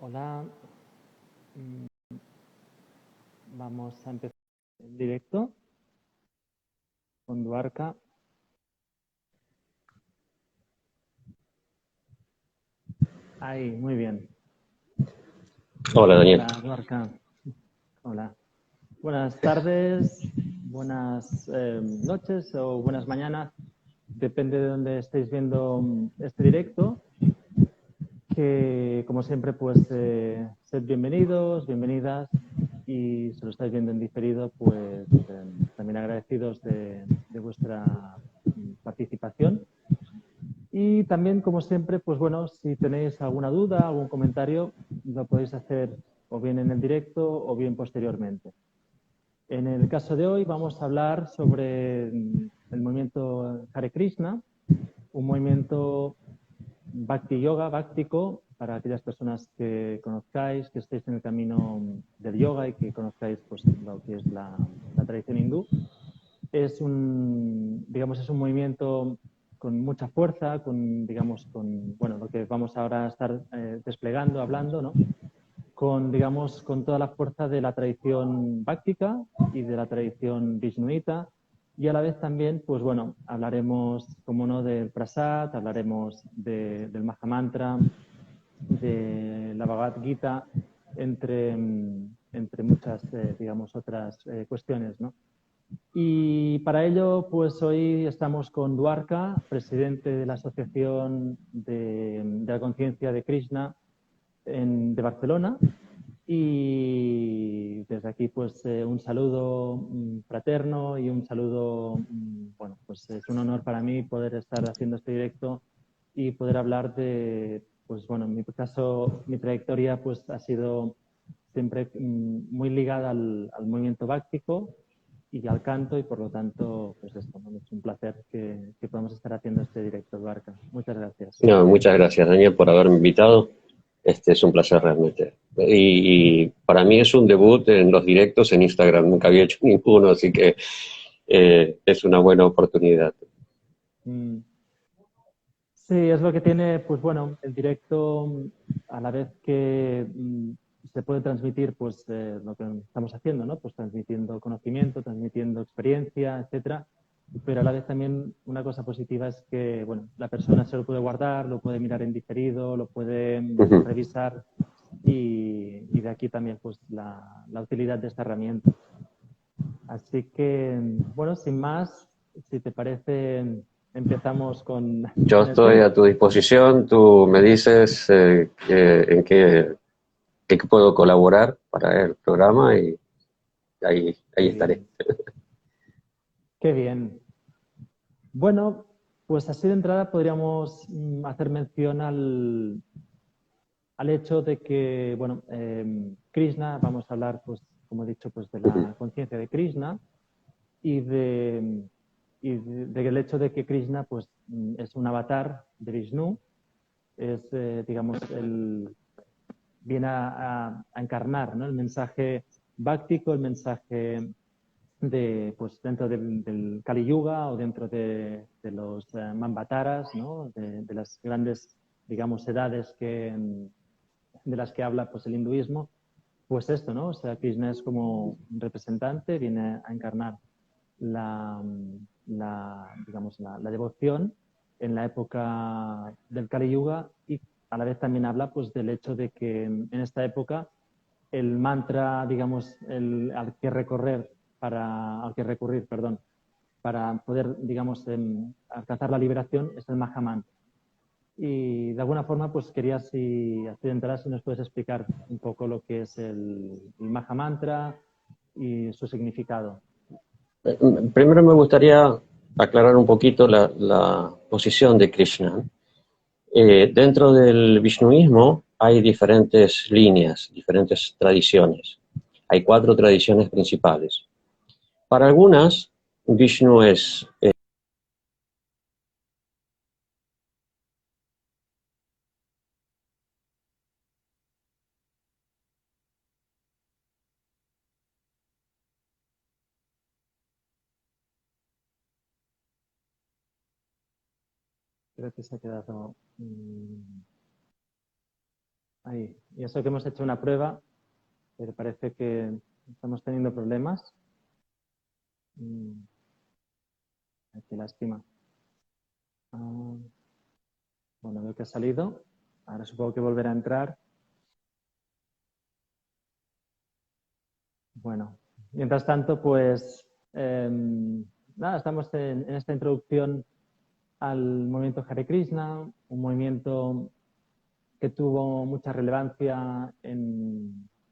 Hola, mm, vamos a empezar el directo con Duarca. Ahí, muy bien. Hola, Daniel. Hola, Duarca. Hola. Buenas tardes, buenas noches o buenas mañanas. Depende de dónde estéis viendo este directo. Que, como siempre, pues sed bienvenidos, bienvenidas. Y si lo estáis viendo en diferido, pues también agradecidos de vuestra participación. Y también, como siempre, pues bueno, si tenéis alguna duda, algún comentario, lo podéis hacer o bien en el directo o bien posteriormente. En el caso de hoy vamos a hablar sobre el movimiento Hare Krishna, un movimiento Bhakti Yoga, bháctico, para aquellas personas que conozcáis, que estéis en el camino del yoga y que conozcáis pues, lo que es la tradición hindú. Es digamos, es un movimiento con mucha fuerza, digamos, bueno, lo que vamos ahora a estar desplegando, hablando, ¿no? Digamos, con toda la fuerza de la tradición bháctica y de la tradición vishnuita, y a la vez también, pues bueno, hablaremos, como no, del prasad, hablaremos del Mahamantra, de la Bhagavad Gita, entre muchas, digamos, otras cuestiones, ¿no? Y para ello, pues hoy estamos con Duarca, presidente de la Asociación de la Conciencia de Krishna de Barcelona. Y desde aquí, pues un saludo fraterno y un saludo, bueno, pues es un honor para mí poder estar haciendo este directo y poder hablar pues bueno, en mi caso, mi trayectoria pues ha sido siempre muy ligada al movimiento báctico y al canto, y por lo tanto, pues esto, ¿no? Es un placer que podamos estar haciendo este directo, Duarca. Muchas gracias. No, muchas gracias, Daniel, por haberme invitado. Es un placer realmente. Y para mí es un debut en los directos en Instagram. Nunca había hecho ninguno, así que es una buena oportunidad. Mm. Sí, es lo que tiene, pues bueno, el directo, a la vez que se puede transmitir, pues lo que estamos haciendo, ¿no? Pues transmitiendo conocimiento, transmitiendo experiencia, etcétera. Pero a la vez también una cosa positiva es que, bueno, la persona se lo puede guardar, lo puede mirar en diferido, lo puede revisar, y de aquí también, pues la utilidad de esta herramienta. Así que, bueno, sin más, si te parece, empezamos Yo con el estoy tema. a tu disposición. Tú me dices en qué puedo colaborar para el programa y ahí Qué estaré. bien, qué bien. Bueno, pues así de entrada podríamos hacer mención al hecho de que, bueno, Krishna, vamos a hablar, pues, como he dicho, pues de la conciencia de Krishna y del hecho de que Krishna, pues, es un avatar de Vishnu, es, digamos, viene a encarnar, ¿no? El mensaje bháctico, el mensaje pues dentro del Kali Yuga o dentro de los Manvataras, ¿no? De las grandes, digamos, edades de las que habla pues el hinduismo, pues esto, ¿no? O sea, Krishna es como un representante, viene a encarnar la, digamos, la devoción en la época del Kali Yuga, y a la vez también habla pues del hecho de que en esta época el mantra, digamos, al que recurrir, perdón, para poder, digamos, alcanzar la liberación es el Mahamantra. Y de alguna forma, pues quería, si así de entrada, si nos puedes explicar un poco lo que es el Mahamantra y su significado. Primero me gustaría aclarar un poquito la posición de Krishna. Dentro del Vishnuismo hay diferentes líneas, diferentes tradiciones. Hay 4 tradiciones principales. Para algunas, Vishnu es Creo que se ha quedado... Ahí. Y eso que hemos hecho una prueba, pero parece que estamos teniendo problemas. Ay, qué lástima. Bueno, veo que ha salido. Ahora supongo que volverá a entrar. Bueno, mientras tanto, pues nada, estamos en esta introducción al movimiento Hare Krishna, un movimiento que tuvo mucha relevancia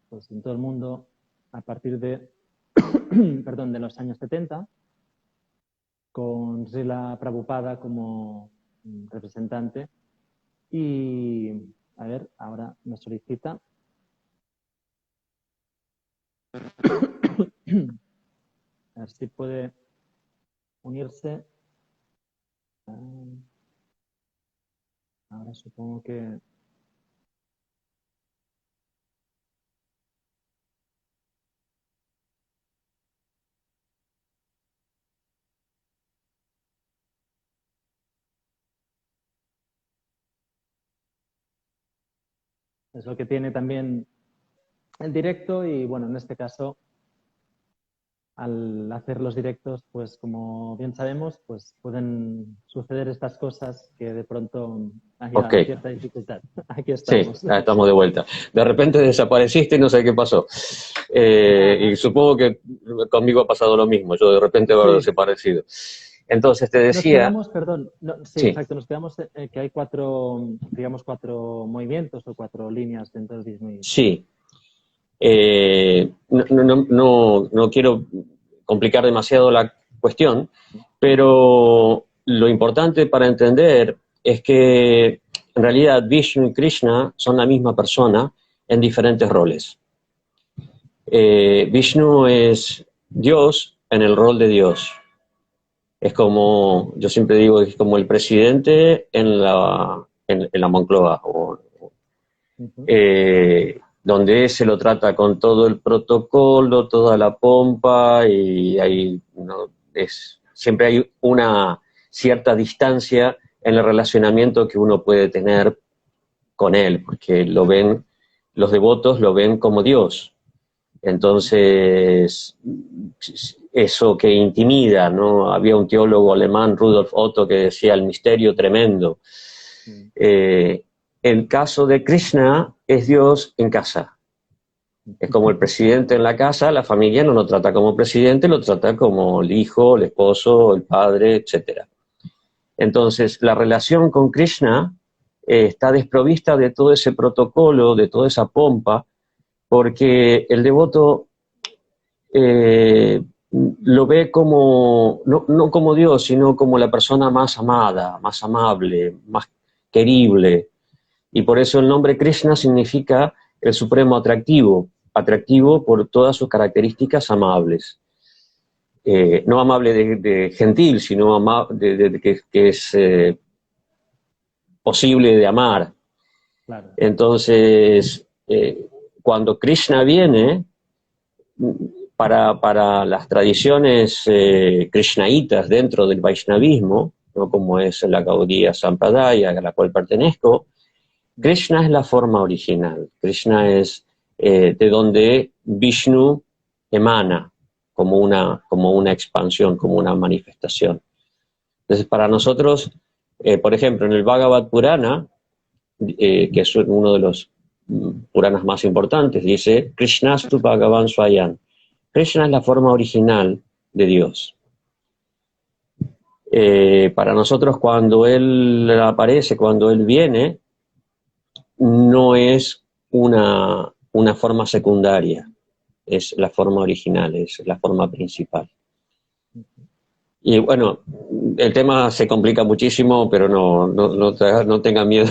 pues, en todo el mundo a partir de, perdón, de los años 70, con Srila Prabhupada como representante. Y, a ver, ahora me solicita. A ver si puede unirse. Ahora supongo que... Es lo que tiene también el directo y, bueno, en este caso, al hacer los directos, pues como bien sabemos, pues pueden suceder estas cosas que de pronto haya Ok. cierta dificultad. Aquí Sí, estamos. estamos de vuelta. De repente desapareciste y no sé qué pasó. Y supongo que conmigo ha pasado lo mismo. Yo de repente habré Sí, desaparecido. Entonces te nos decía, quedamos, perdón, sí, sí, exacto, nos quedamos que hay cuatro, digamos, cuatro movimientos o cuatro líneas dentro del Vishuddhismo. sí. No quiero complicar demasiado la cuestión, pero lo importante para entender es que en realidad Vishnu y Krishna son la misma persona en diferentes roles. Vishnu es Dios en el rol de Dios. Es como, yo siempre digo, es como el presidente en la Moncloa, donde se lo trata con todo el protocolo, toda la pompa, y hay, ¿no? Siempre hay una cierta distancia en el relacionamiento que uno puede tener con él, porque los devotos lo ven como Dios. Entonces, eso que intimida, ¿no? Había un teólogo alemán, Rudolf Otto, que decía el misterio tremendo. El caso de Krishna es Dios en casa. Es como el presidente en la casa, la familia no lo trata como presidente, lo trata como el hijo, el esposo, el padre, etc. Entonces, la relación con Krishna está desprovista de todo ese protocolo, de toda esa pompa, porque el devoto lo ve como, no como Dios, sino como la persona más amada, más amable, más querible. Y por eso el nombre Krishna significa el supremo atractivo, atractivo por todas sus características amables. No amable de gentil, sino que es posible de amar. Claro. Entonces, cuando Krishna viene, para las tradiciones krishnaitas dentro del Vaishnavismo, ¿no? Como es la Gaudiya Sampradaya, a la cual pertenezco, Krishna es la forma original. Krishna es de donde Vishnu emana como una expansión, como una manifestación. Entonces, para nosotros, por ejemplo, en el Bhagavad Purana, que es uno de los Puranas más importantes, dice Krishnastu Bhagavan Swayam. Krishna es la forma original de Dios. Para nosotros, cuando Él aparece, cuando Él viene, no es una forma secundaria, es la forma original, es la forma principal. Y bueno, el tema se complica muchísimo, pero no tengan miedo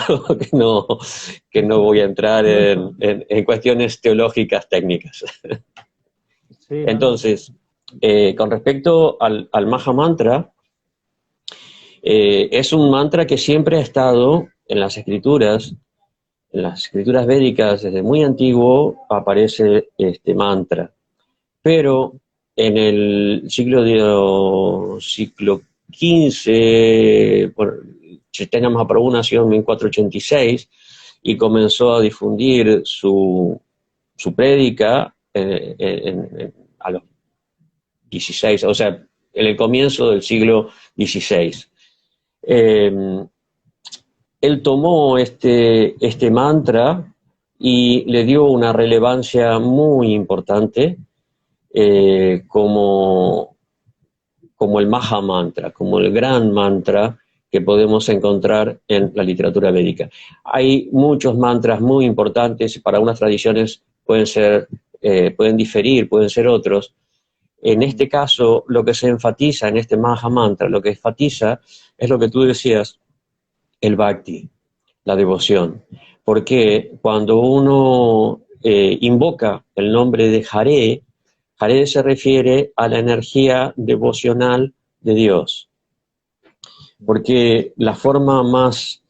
que no voy a entrar en cuestiones teológicas técnicas. Sí, Entonces, con respecto al Maha Mantra, es un mantra que siempre ha estado en las escrituras védicas, desde muy antiguo aparece este mantra, pero en el siglo XV, Chaitanya Mahaprabhu nació en 1486, y comenzó a difundir su prédica a los 16, o sea, en el comienzo del siglo XVI. Él tomó este mantra y le dio una relevancia muy importante como el Maha Mantra, como el gran mantra que podemos encontrar en la literatura védica. Hay muchos mantras muy importantes, para unas tradiciones pueden diferir, pueden ser otros. En este caso, lo que se enfatiza en este Maha Mantra, lo que enfatiza es lo que tú decías, el Bhakti, la devoción. Porque cuando uno invoca el nombre de Hare, Hare se refiere a la energía devocional de Dios. Porque la forma más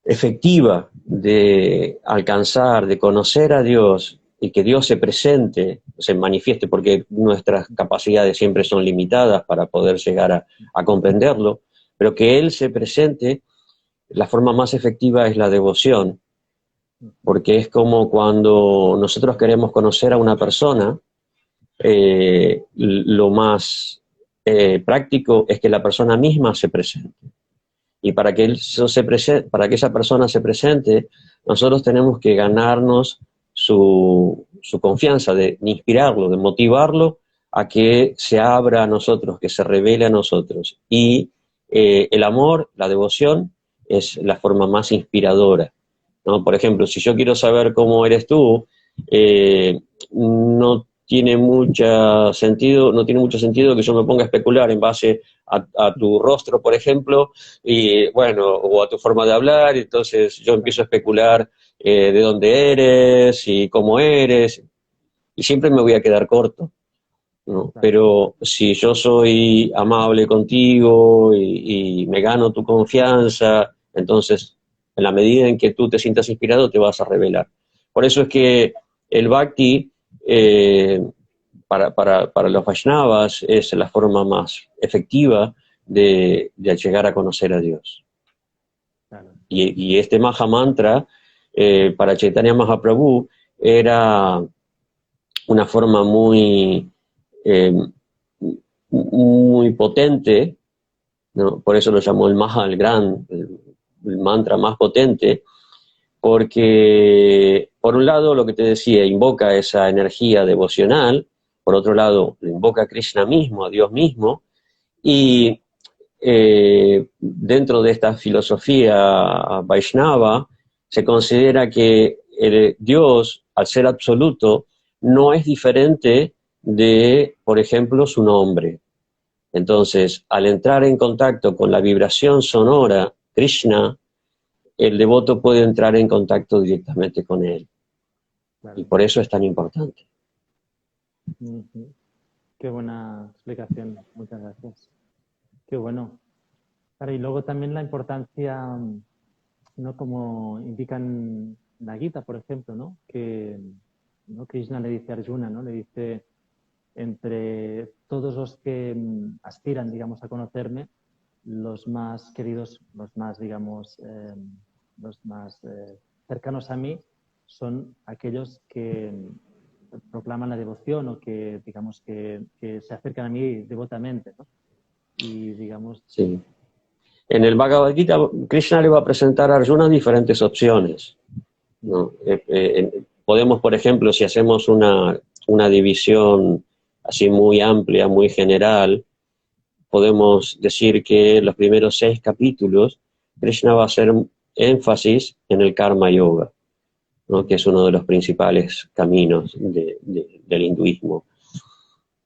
efectiva de alcanzar, de conocer a Dios y que Dios se presente, se manifieste, porque nuestras capacidades siempre son limitadas para poder llegar a comprenderlo, pero que Él se presente, la forma más efectiva es la devoción, porque es como cuando nosotros queremos conocer a una persona, lo más práctico es que la persona misma se presente. Y para que esa persona se presente, nosotros tenemos que ganarnos su confianza, de inspirarlo, de motivarlo a que se abra a nosotros, que se revele a nosotros. Y el amor, la devoción, es la forma más inspiradora, ¿no? Por ejemplo, si yo quiero saber cómo eres tú, no tiene mucho sentido que yo me ponga a especular en base a tu rostro, por ejemplo, y bueno, o a tu forma de hablar. Entonces yo empiezo a especular de dónde eres y cómo eres, y siempre me voy a quedar corto, ¿no? Pero si yo soy amable contigo y me gano tu confianza, entonces en la medida en que tú te sientas inspirado te vas a revelar. Por eso es que el Bhakti para los Vaishnavas es la forma más efectiva de llegar a conocer a Dios. Claro. Y este Maha Mantra para Chaitanya Mahaprabhu era una forma muy potente, ¿no? Por eso lo llamó el Maha, el mantra más potente, porque por un lado, lo que te decía, invoca esa energía devocional, por otro lado, invoca a Krishna mismo, a Dios mismo, y dentro de esta filosofía Vaishnava se considera que Dios, al ser absoluto, no es diferente de, por ejemplo, su nombre. Entonces, al entrar en contacto con la vibración sonora, Krishna, el devoto puede entrar en contacto directamente con él. Claro. Y por eso es tan importante. Qué buena explicación, muchas gracias. Qué bueno. Claro, y luego también la importancia, ¿no? Como indican la Gita, por ejemplo, ¿no? Que ¿no? Krishna le dice a Arjuna, ¿no? Le dice, entre todos los que aspiran, digamos, a conocerme, los más queridos, los más, digamos, los más cercanos a mí son aquellos que proclaman la devoción o que, digamos, que se acercan a mí devotamente, ¿no? Y, digamos... Sí. En el Bhagavad Gita, Krishna le va a presentar a Arjuna diferentes opciones, ¿no? Podemos, por ejemplo, si hacemos una división así muy amplia, muy general, podemos decir que en los primeros 6 capítulos Krishna va a hacer énfasis en el Karma Yoga, ¿no? Que es uno de los principales caminos del hinduismo.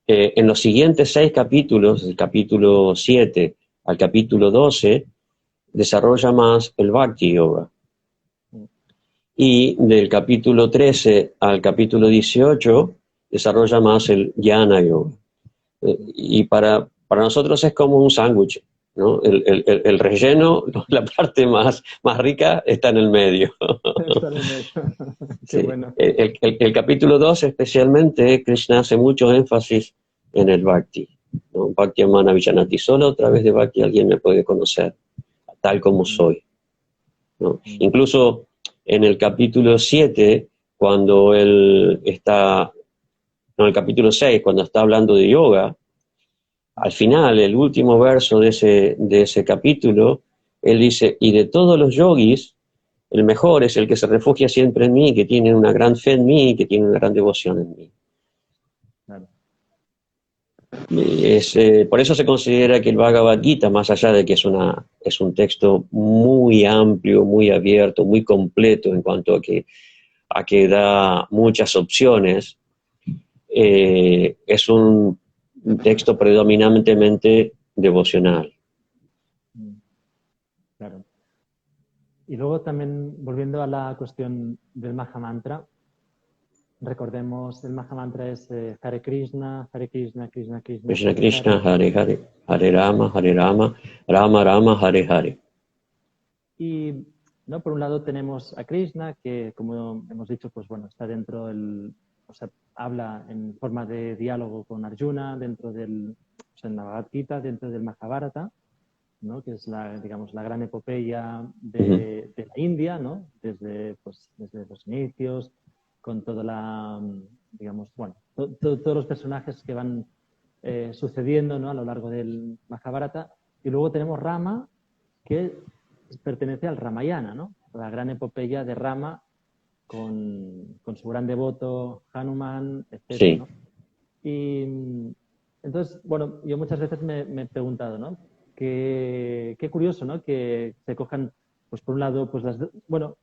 En los siguientes 6 capítulos, del capítulo 7 al capítulo 12, desarrolla más el Bhakti Yoga. Y del capítulo 13 al capítulo 18 desarrolla más el Jnana Yoga. Y para nosotros es como un sándwich, ¿no? El relleno, la parte más rica está en el medio. Está en el medio. Qué Sí. Bueno. El capítulo 2 especialmente, Krishna hace mucho énfasis en el Bhakti, ¿no? Bhakti Amana Villanati. Solo a través de Bhakti alguien me puede conocer, tal como soy. ¿no? Incluso en el capítulo 7, cuando él está, no, el capítulo 6, cuando está hablando de yoga, al final, el último verso de ese capítulo, él dice, y de todos los yogis, el mejor es el que se refugia siempre en mí, que tiene una gran fe en mí, que tiene una gran devoción en mí. Claro. Por eso se considera que el Bhagavad Gita, más allá de que es un texto muy amplio, muy abierto, muy completo en cuanto a que da muchas opciones, es un texto predominantemente devocional. Claro. Y luego también, volviendo a la cuestión del Mahamantra, recordemos, el Mahamantra es Hare Krishna, Krishna, Krishna, Krishna Hare Krishna, Hare. Hare Hare, Hare Rama, Hare Rama, Rama Rama, Hare Hare. Y, ¿no? Por un lado tenemos a Krishna, que como hemos dicho, pues bueno, está dentro del, o sea, habla en forma de diálogo con Arjuna, dentro del, o sea, en la Bhagavad Gita, dentro del Mahabharata, ¿no? Que es la, digamos, la gran epopeya de la India, ¿no? Desde, pues, desde los inicios, con toda la, digamos, bueno, todos los personajes que van sucediendo, ¿no? A lo largo del Mahabharata. Y luego tenemos Rama, que pertenece al Ramayana, ¿no? La gran epopeya de Rama con su gran devoto Hanuman, etcétera, Sí. ¿no? Y entonces, bueno, yo muchas veces me he preguntado, ¿no? Qué curioso, ¿no? Que se cojan, pues por un lado, pues bueno,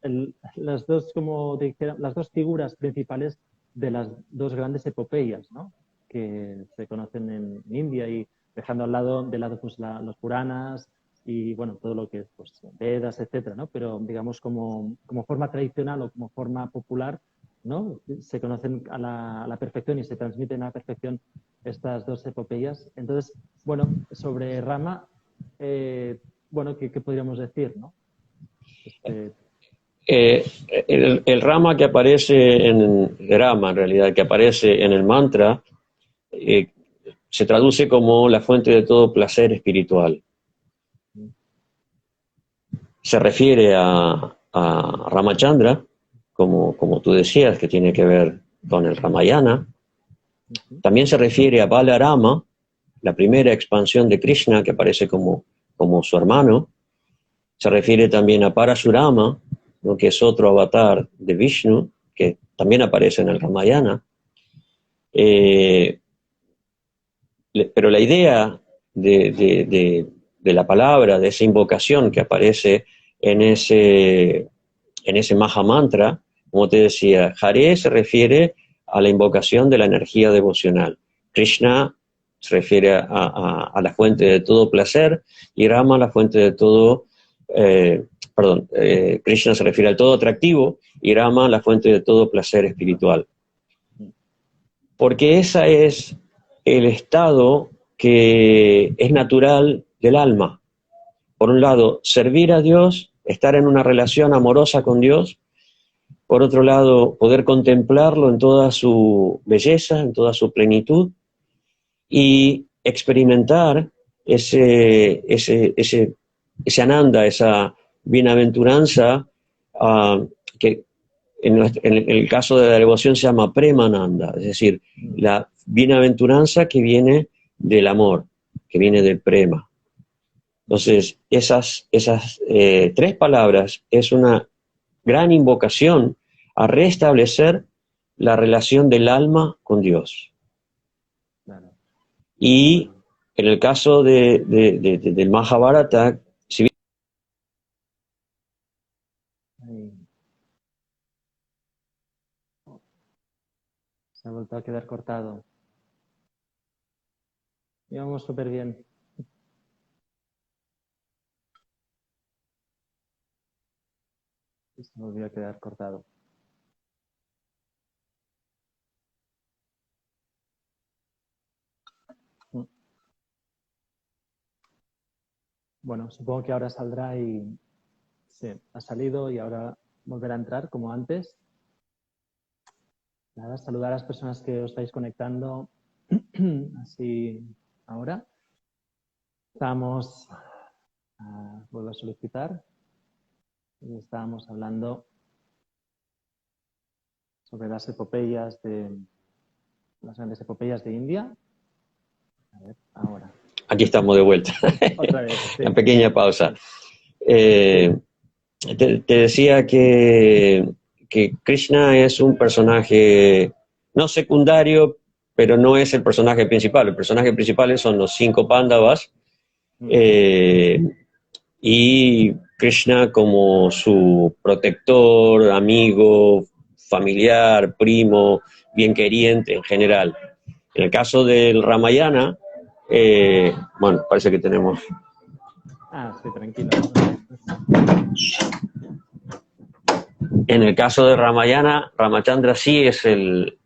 las dos, como dijera, las dos figuras principales de las dos grandes epopeyas, ¿no? Que se conocen en India y dejando al lado, de lado, pues los Puranas y, bueno, todo lo que es, pues, Vedas, etcétera, ¿no? Pero, digamos, como forma tradicional o como forma popular, ¿no? Se conocen a la perfección y se transmiten a la perfección estas dos epopeyas. Entonces, bueno, sobre Rama, bueno, ¿qué podríamos decir, no? Este, El Rama que aparece en Rama, en realidad, que aparece en el mantra, se traduce como la fuente de todo placer espiritual. Se refiere a Ramachandra, como tú decías, que tiene que ver con el Ramayana. También se refiere a Balarama, la primera expansión de Krishna que aparece como su hermano. Se refiere también a Parashurama, ¿no? Que es otro avatar de Vishnu, que también aparece en el Ramayana. Pero la idea de la palabra, de esa invocación que aparece en ese Maha Mantra, como te decía, Hare se refiere a la invocación de la energía devocional. Krishna se refiere a la fuente de todo placer y Rama a la fuente de todo, Krishna se refiere al todo atractivo y Rama a la fuente de todo placer espiritual. Porque esa es el estado que es natural del alma. Por un lado, servir a Dios, estar en una relación amorosa con Dios. Por otro lado, poder contemplarlo en toda su belleza, en toda su plenitud, y experimentar ese ananda, esa bienaventuranza, que en el caso de la devoción se llama premananda, es decir, la bienaventuranza que viene del amor, que viene del prema. Entonces, esas tres palabras es una gran invocación a restablecer la relación del alma con Dios. claro. Y en el caso del Mahabharata, si bien Ahí. Se ha vuelto a quedar cortado. Íbamos súper bien. Se volvió a quedar cortado. Bueno, supongo que ahora saldrá y sí, ha salido y ahora volverá a entrar como antes. Nada, saludar a las personas que os estáis conectando así ahora. Vuelvo a solicitar. Y estábamos hablando sobre las grandes epopeyas de India. A ver, ahora. Aquí estamos de vuelta. Otra vez. Sí. Una pequeña pausa. Te decía que Krishna es un personaje no secundario, pero no es el personaje principal. El personaje principal son los 5 Pándavas, y Krishna como su protector, amigo, familiar, primo, bien queriente en general. En el caso del Ramayana, bueno, parece que tenemos... Sí, tranquilo. En el caso de Ramayana, Ramachandra sí es el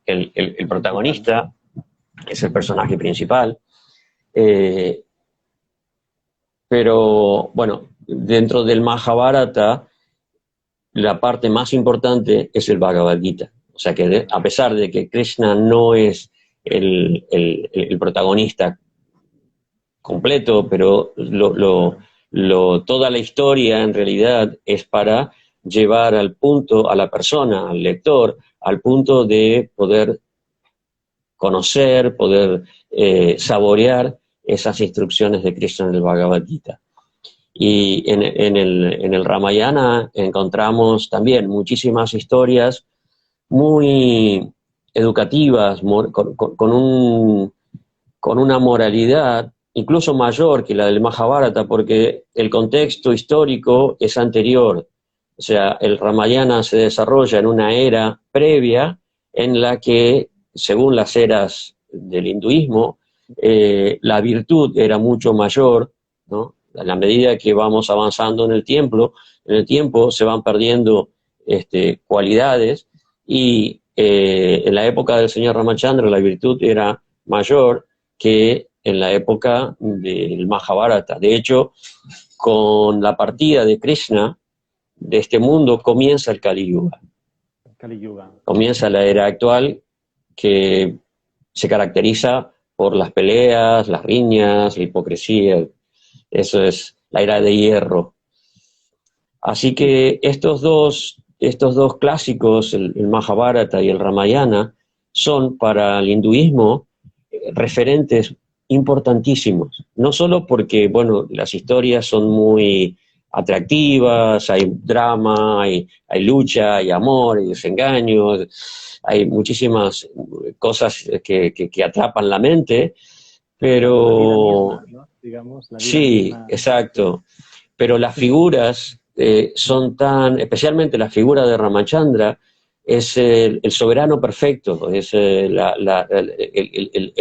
protagonista, es el personaje principal, pero bueno, dentro del Mahabharata, la parte más importante es el Bhagavad Gita. O sea que a pesar de que Krishna no es el protagonista completo, pero toda la historia en realidad es para llevar al punto, a la persona, al lector, al punto de poder conocer, poder saborear esas instrucciones de Krishna en el Bhagavad Gita. Y en el Ramayana encontramos también muchísimas historias muy educativas, con una moralidad incluso mayor que la del Mahabharata, porque el contexto histórico es anterior. O sea, el Ramayana se desarrolla en una era previa en la que, según las eras del hinduismo, la virtud era mucho mayor, ¿no? A la medida que vamos avanzando en el tiempo se van perdiendo cualidades, y en la época del señor Ramachandra la virtud era mayor que en la época del Mahabharata. De hecho, con la partida de Krishna de este mundo comienza el Kali Yuga. Comienza la era actual, que se caracteriza por las peleas, las riñas, la hipocresía. Eso es la era de hierro. Así que estos dos clásicos, el Mahabharata y el Ramayana, son para el hinduismo referentes importantísimos. No solo porque, bueno, las historias son muy atractivas, hay drama, hay lucha, hay amor, hay desengaños, hay muchísimas cosas que atrapan la mente, pero... La vida misma, ¿no? Digamos, la vida sí, misma. exacto. Pero las figuras son tan, especialmente la figura de Ramachandra, es el soberano perfecto, es el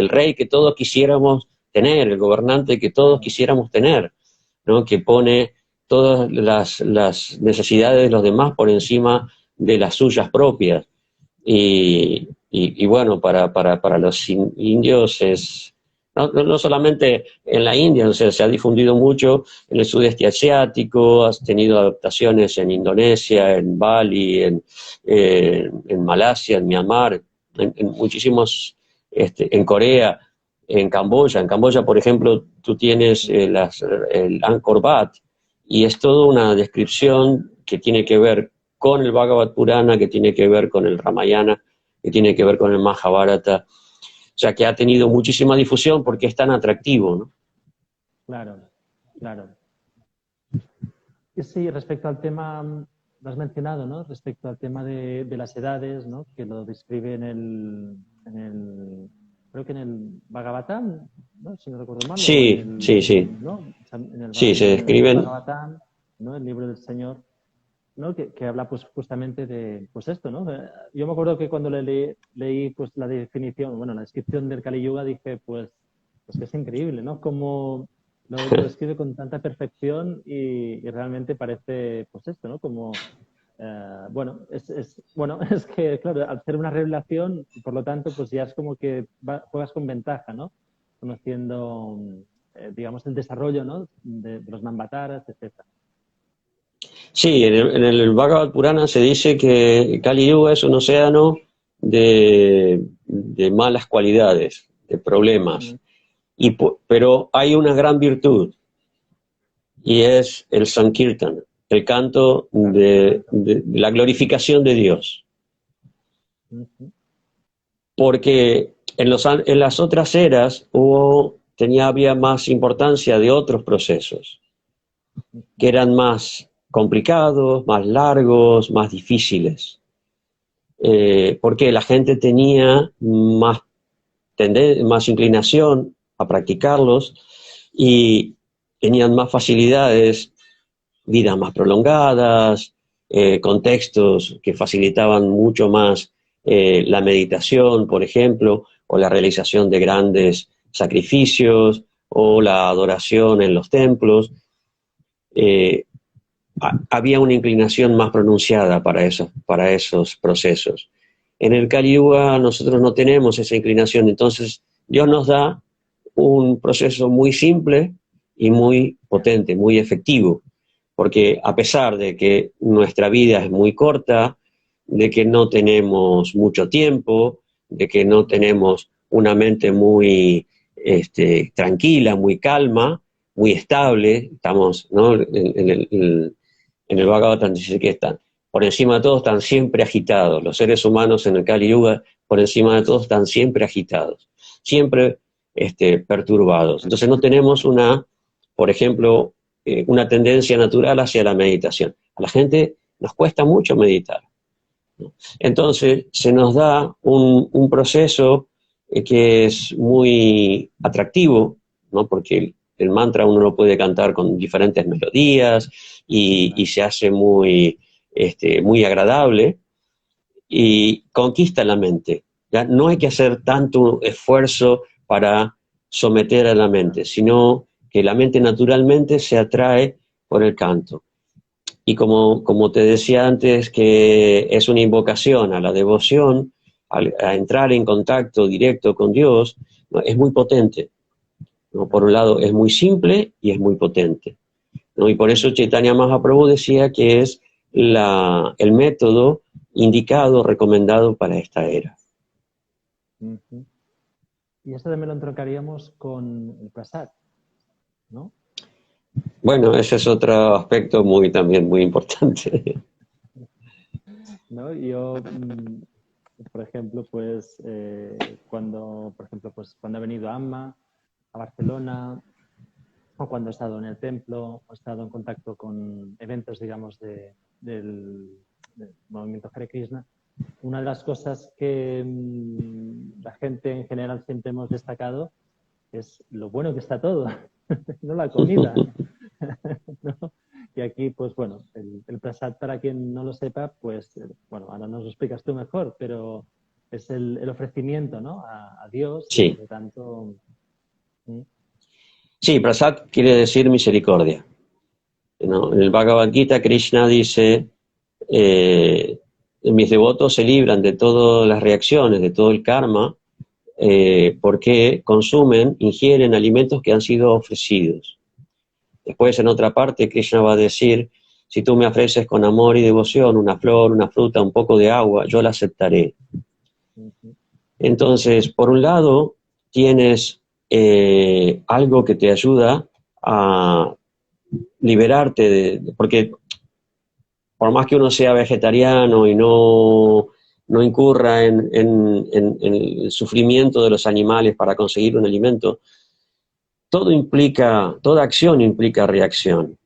rey que todos quisiéramos tener, el gobernante que todos quisiéramos tener, ¿no? Que pone todas las necesidades de los demás por encima de las suyas propias. Y bueno, para los indios es... No solamente en la India, o sea, se ha difundido mucho en el sudeste asiático, has tenido adaptaciones en Indonesia, en Bali, en Malasia, en Myanmar, en muchísimos, en Corea, en Camboya. En Camboya, por ejemplo, tú tienes el Angkor Wat, y es toda una descripción que tiene que ver con el Bhagavad Purana, que tiene que ver con el Ramayana, que tiene que ver con el Mahabharata. O sea, que ha tenido muchísima difusión porque es tan atractivo, ¿no? Claro, claro. Sí, respecto al tema, lo has mencionado, ¿no? Respecto al tema de las edades, ¿no? Que lo describe creo que en el Bhagavatam, ¿no? Si no recuerdo mal. Sí, sí. ¿no? Sí, se describen. El Bhagavatam, ¿no? El libro del Señor, ¿no? Que habla pues justamente de pues esto, ¿no? Yo me acuerdo que cuando leí pues la definición, bueno, la descripción del Kali Yuga, dije pues que es increíble, ¿no? Como lo describe con tanta perfección y realmente parece pues esto, ¿no? Como bueno, es que claro, al ser una revelación, por lo tanto, pues ya es como que juegas con ventaja, ¿no? Conociendo digamos el desarrollo, ¿no? De los Manvataras, etcétera. Sí, en el Bhagavad Purana se dice que Kali Yuga es un océano de malas cualidades, de problemas, pero hay una gran virtud, y es el Sankirtan, el canto de la glorificación de Dios. Porque en las otras eras había más importancia de otros procesos, que eran más complicados, más largos, más difíciles. Porque la gente tenía más inclinación a practicarlos y tenían más facilidades, vidas más prolongadas, contextos que facilitaban mucho más la meditación, por ejemplo, o la realización de grandes sacrificios, o la adoración en los templos. Había una inclinación más pronunciada para esos procesos. En el Kali Yuga nosotros no tenemos esa inclinación, entonces Dios nos da un proceso muy simple y muy potente, muy efectivo, porque a pesar de que nuestra vida es muy corta, de que no tenemos mucho tiempo, de que no tenemos una mente muy tranquila, muy calma, muy estable, estamos, ¿no? En el Bhagavatam dice que están, por encima de todo están siempre agitados. Los seres humanos en el Kali Yuga, por encima de todo, están siempre agitados, siempre perturbados. Entonces no tenemos por ejemplo, una tendencia natural hacia la meditación. A la gente nos cuesta mucho meditar, ¿no? Entonces se nos da un proceso que es muy atractivo, ¿no? Porque el mantra uno lo puede cantar con diferentes melodías y se hace muy agradable y conquista la mente. ¿Ya? No hay que hacer tanto esfuerzo para someter a la mente, sino que la mente naturalmente se atrae por el canto. Y como te decía antes, que es una invocación a la devoción, a entrar en contacto directo con Dios, ¿no? Es muy potente, ¿no? Por un lado es muy simple y es muy potente, ¿no? Y por eso Chaitanya Mahaprabhu decía que es el método indicado, recomendado para esta era. Y esto también lo entroncaríamos con el prasad, ¿no? Bueno, ese es otro aspecto también muy importante. ¿No? Yo, por ejemplo, pues cuando ha venido Amma a Barcelona, o cuando he estado en el templo, he estado en contacto con eventos, digamos, del movimiento Hare Krishna, una de las cosas que la gente en general siempre hemos destacado es lo bueno que está todo, no la comida. ¿No? Y aquí, pues bueno, el prasad, para quien no lo sepa, pues, bueno, ahora nos lo explicas tú mejor, pero es el ofrecimiento, ¿no? A Dios. Sí. Y por lo tanto... Sí, prasad quiere decir misericordia, ¿no? En el Bhagavad Gita, Krishna dice, mis devotos se libran de todas las reacciones, de todo el karma, porque ingieren alimentos que han sido ofrecidos. Después, en otra parte, Krishna va a decir, si tú me ofreces con amor y devoción una flor, una fruta, un poco de agua, yo la aceptaré. Entonces, por un lado, tienes algo que te ayuda a liberarte porque por más que uno sea vegetariano y no incurra en el sufrimiento de los animales para conseguir un alimento, toda acción implica reacción.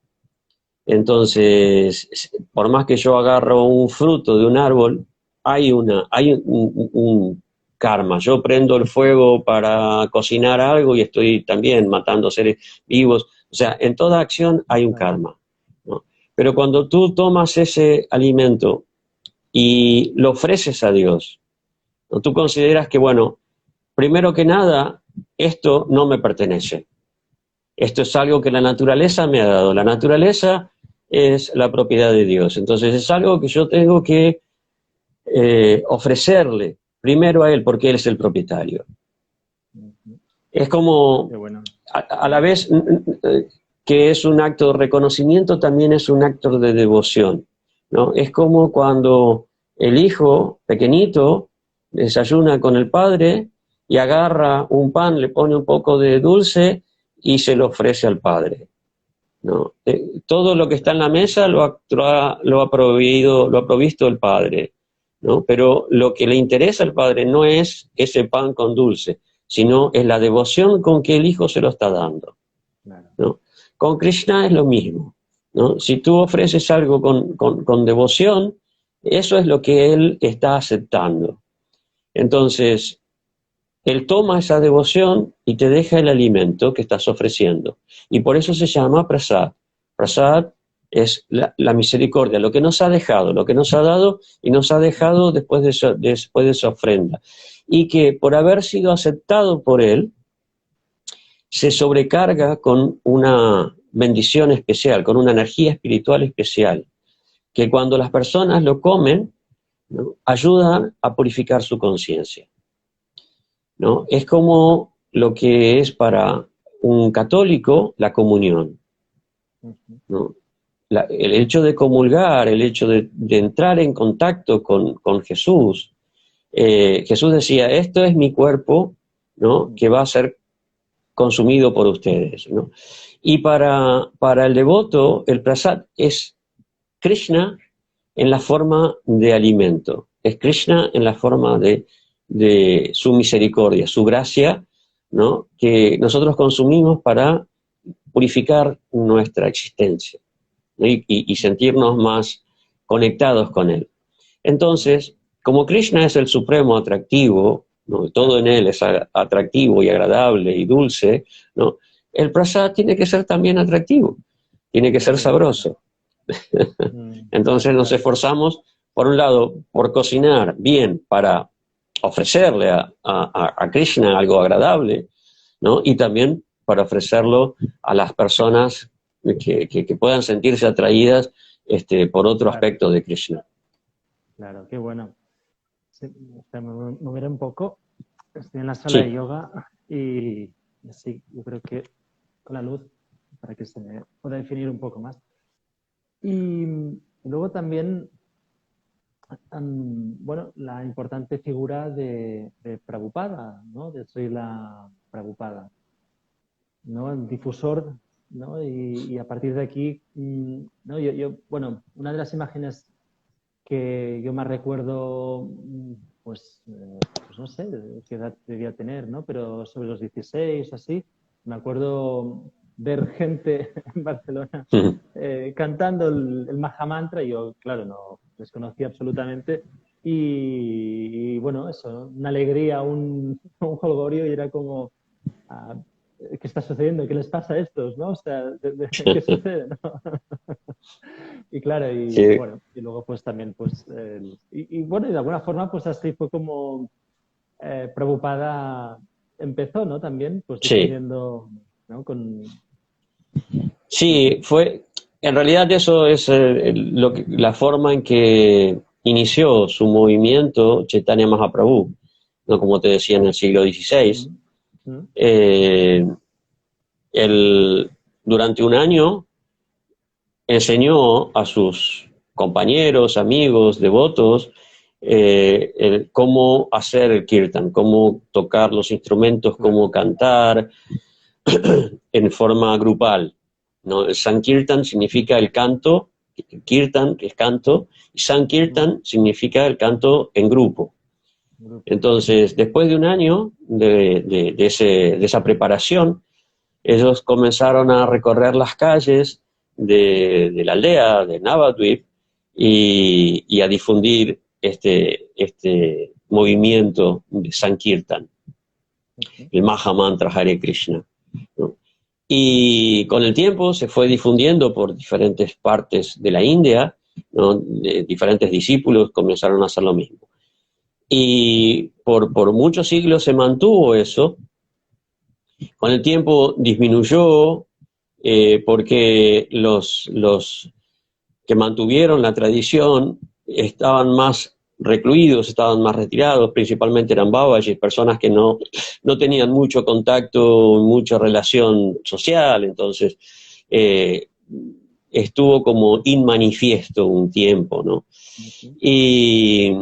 Entonces, por más que yo agarro un fruto de un árbol, hay un karma. Yo prendo el fuego para cocinar algo y estoy también matando seres vivos. O sea, en toda acción hay un karma, ¿no? Pero cuando tú tomas ese alimento y lo ofreces a Dios, ¿no? Tú consideras que, bueno, primero que nada, esto no me pertenece. Esto es algo que la naturaleza me ha dado. La naturaleza es la propiedad de Dios. Entonces es algo que yo tengo que ofrecerle primero a Él, porque Él es el propietario. Es como, a la vez que es un acto de reconocimiento, también es un acto de devoción, ¿no? Es como cuando el hijo pequeñito desayuna con el padre y agarra un pan, le pone un poco de dulce y se lo ofrece al padre. ¿no? Todo lo que está en la mesa lo ha provisto el Padre, ¿no? Pero lo que le interesa al Padre no es ese pan con dulce, sino es la devoción con que el Hijo se lo está dando, Claro. ¿no? Con Krishna es lo mismo, ¿no? Si tú ofreces algo con devoción, eso es lo que Él está aceptando. Entonces, Él toma esa devoción y te deja el alimento que estás ofreciendo. Y por eso se llama prasad. Prasad es la misericordia, lo que nos ha dejado, lo que nos ha dado y nos ha dejado después de esa ofrenda. Y que por haber sido aceptado por Él, se sobrecarga con una bendición especial, con una energía espiritual especial, que cuando las personas lo comen, ¿no?, ayudan a purificar su conciencia, ¿no? Es como lo que es para un católico la comunión, ¿no? El hecho de comulgar, el hecho de entrar en contacto con Jesús. Jesús decía, esto es mi cuerpo, ¿no?, que va a ser consumido por ustedes, ¿no? Y para el devoto, el prasad es Krishna en la forma de alimento, es Krishna en la forma de su misericordia, su gracia, ¿no?, que nosotros consumimos para purificar nuestra existencia, ¿no?, y sentirnos más conectados con Él. Entonces, como Krishna es el supremo atractivo, ¿no?, todo en Él es atractivo y agradable y dulce, ¿no?, el prasad tiene que ser también atractivo, tiene que ser sabroso. Entonces nos esforzamos, por un lado, por cocinar bien para ofrecerle a Krishna algo agradable, ¿no?, y también para ofrecerlo a las personas que puedan sentirse atraídas por otro aspecto de Krishna. Claro, qué bueno. Sí, me moveré un poco. Estoy en la sala Sí. de yoga y sí, yo creo que con la luz, para que se me pueda definir un poco más. Y luego también, bueno, la importante figura de Prabhupada, ¿no?, de Srila Prabhupada, ¿no?, el difusor, ¿no? Y a partir de aquí, ¿no? Bueno, una de las imágenes que yo más recuerdo, pues no sé qué edad debía tener, ¿no?, pero sobre los 16 o así, me acuerdo ver gente en Barcelona cantando el Mahamantra, y yo, claro, no desconocía absolutamente, y bueno, eso, una alegría, un jolgorio, y era como, ah, ¿qué está sucediendo? ¿Qué les pasa a estos? ¿No? O sea, ¿qué sucede? ¿No? Y claro, y Sí. bueno, y luego pues también, pues, y bueno, y de alguna forma, pues así fue como Prabhupada empezó, ¿no? También, pues Sí. difundiendo, ¿no? Sí, en realidad eso es la forma en que inició su movimiento Chaitanya Mahaprabhu, ¿no?, como te decía, en el siglo XVI. Él, durante un año, enseñó a sus compañeros, amigos, devotos, cómo hacer el kirtan, cómo tocar los instrumentos, cómo cantar en forma grupal, ¿no? El Sankirtan significa el canto, Kirtan, que es canto, y Sankirtan significa el canto en grupo. Entonces, después de un año de esa preparación, ellos comenzaron a recorrer las calles de la aldea de Navadvip y a difundir este movimiento de Sankirtan, el Mahamantra Hare Krishna, ¿no? Y con el tiempo se fue difundiendo por diferentes partes de la India, ¿no? Diferentes discípulos comenzaron a hacer lo mismo. Y por muchos siglos se mantuvo eso. Con el tiempo disminuyó porque los que mantuvieron la tradición estaban más recluidos, estaban más retirados, principalmente eran babajis, personas que no tenían mucho contacto, mucha relación social, entonces estuvo como inmanifiesto un tiempo, ¿no? Y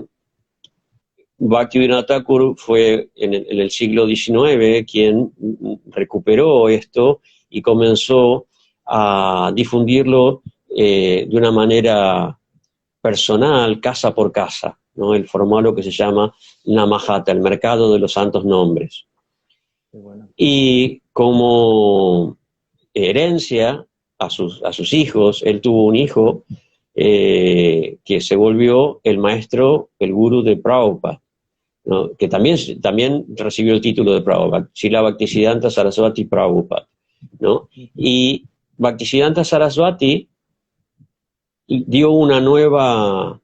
Bhaktivinoda Thakur fue en el siglo XIX quien recuperó esto y comenzó a difundirlo de una manera personal, casa por casa, ¿no? Él formó lo que se llama Namahata, el mercado de los santos nombres. Bueno. Y como herencia a sus hijos, él tuvo un hijo que se volvió el maestro, el gurú de Prabhupada, ¿no? Que también recibió el título de Prabhupada, Srila Bhaktisiddhanta Saraswati Prabhupada, ¿no? Y Bhaktisiddhanta Saraswati dio una nueva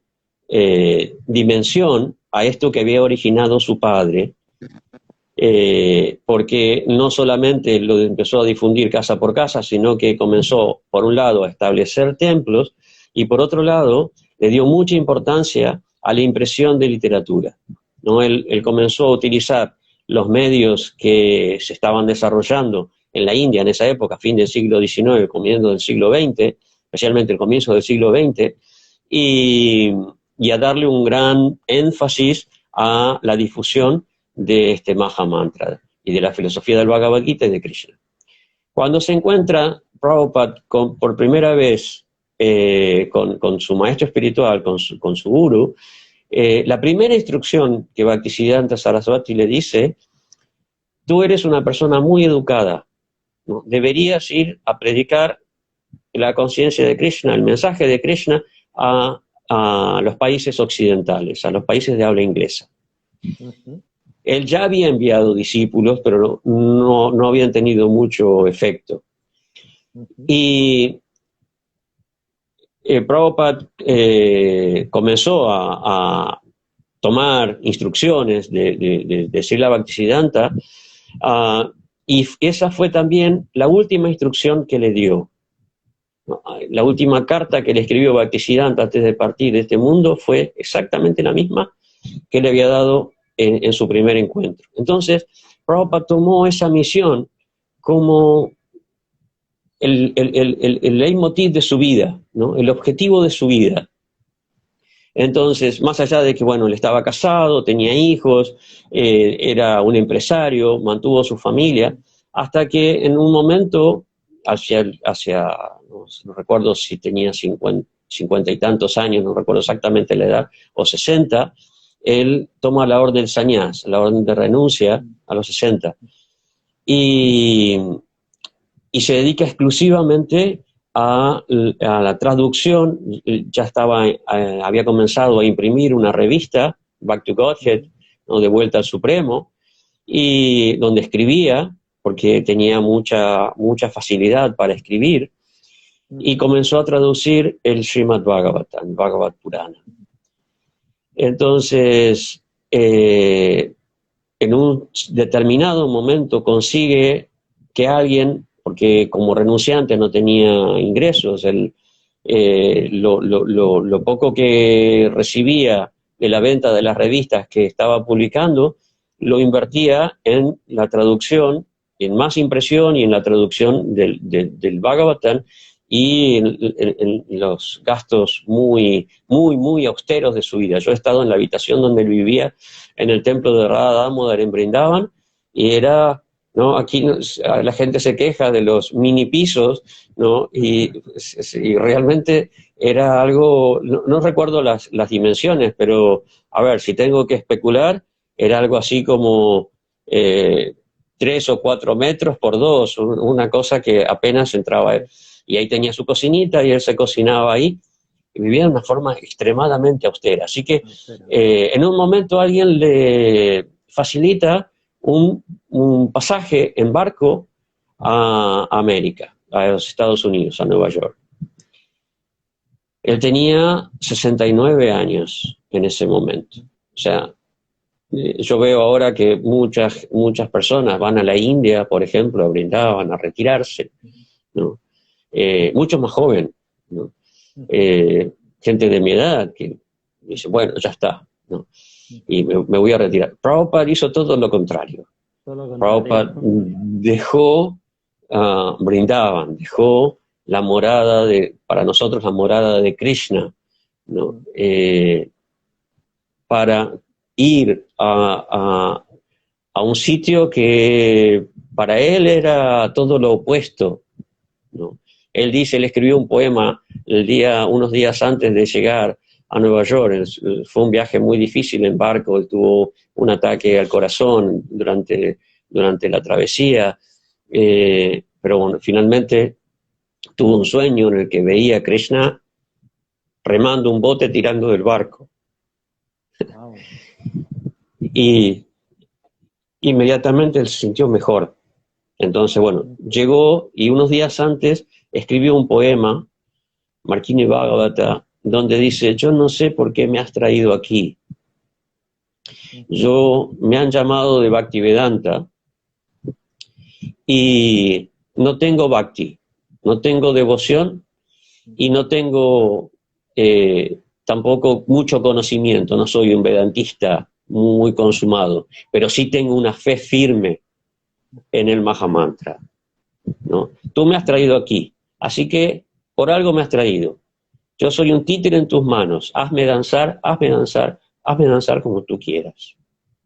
dimensión a esto que había originado su padre, porque no solamente lo empezó a difundir casa por casa, sino que comenzó, por un lado, a establecer templos y, por otro lado, le dio mucha importancia a la impresión de literatura, ¿no? Él comenzó a utilizar los medios que se estaban desarrollando en la India en esa época, fin del siglo XIX, comienzo del siglo XX, especialmente el comienzo del siglo XX, y a darle un gran énfasis a la difusión de este Maha Mantra y de la filosofía del Bhagavad Gita y de Krishna. Cuando se encuentra Prabhupada por primera vez con su maestro espiritual, con su guru, la primera instrucción que Bhaktisiddhanta Saraswati le dice: tú eres una persona muy educada, ¿no? Deberías ir a predicar la conciencia de Krishna, el mensaje de Krishna a los países occidentales, a los países de habla inglesa. Él ya había enviado discípulos, pero no habían tenido mucho efecto. Y Prabhupada comenzó a tomar instrucciones de Srila Bhaktisiddhanta, y esa fue también la última instrucción que le dio. La última carta que le escribió Bhaktisiddhanta antes de partir de este mundo fue exactamente la misma que le había dado en su primer encuentro. Entonces, Prabhupada tomó esa misión como el leitmotiv de su vida, ¿no? El objetivo de su vida. Entonces, más allá de que, bueno, él estaba casado, tenía hijos, era un empresario, mantuvo su familia, hasta que en un momento, no recuerdo si tenía 50 y tantos años, no recuerdo exactamente la edad, o 60, él toma la orden sannyas, la orden de renuncia a los 60, y se dedica exclusivamente a la traducción. Ya había comenzado a imprimir una revista, Back to Godhead, ¿no? De vuelta al Supremo, y donde escribía, porque tenía mucha facilidad para escribir, y comenzó a traducir el Srimad Bhagavatam, Bhagavad Purana. Entonces, en un determinado momento consigue que alguien, porque como renunciante no tenía ingresos, lo poco que recibía de la venta de las revistas que estaba publicando, lo invertía en la traducción, en más impresión y en la traducción del Bhagavatam, y en los gastos muy austeros de su vida. Yo he estado en la habitación donde él vivía, en el templo de Radha Damodar en Brindavan, y era, ¿no? Aquí la gente se queja de los mini pisos, ¿no? Y realmente era algo, no recuerdo las dimensiones, pero a ver, si tengo que especular, era algo así como 3 o 4 metros por 2, una cosa que apenas entraba. Y ahí tenía su cocinita y él se cocinaba ahí, y vivía de una forma extremadamente austera. Así que en un momento alguien le facilita un pasaje en barco a América, a los Estados Unidos, a Nueva York. Él tenía 69 años en ese momento. O sea, yo veo ahora que muchas personas van a la India, por ejemplo, a Brindavan, a retirarse, ¿no? Mucho más joven, ¿no? Gente de mi edad que dice, bueno, ya está, ¿no? Y me voy a retirar. Prabhupada hizo todo lo contrario. Prabhupada dejó Brindavan, dejó la morada para nosotros la morada de Krishna, ¿no? Para ir a un sitio que para él era todo lo opuesto, ¿no? Él dice, él escribió un poema unos días antes de llegar a Nueva York. Fue un viaje muy difícil en barco, él tuvo un ataque al corazón durante la travesía, pero bueno, finalmente tuvo un sueño en el que veía a Krishna remando un bote tirando del barco. Wow. Y inmediatamente él se sintió mejor. Entonces, bueno, llegó y unos días antes escribió un poema, Marquini Bhagavata, donde dice, yo no sé por qué me has traído aquí. Me han llamado de Bhaktivedanta y no tengo bhakti, no tengo devoción y no tengo tampoco mucho conocimiento, no soy un vedantista muy consumado, pero sí tengo una fe firme en el Mahamantra, ¿no? Tú me has traído aquí, así que por algo me has traído. Yo soy un títere en tus manos, hazme danzar, hazme danzar, hazme danzar como tú quieras,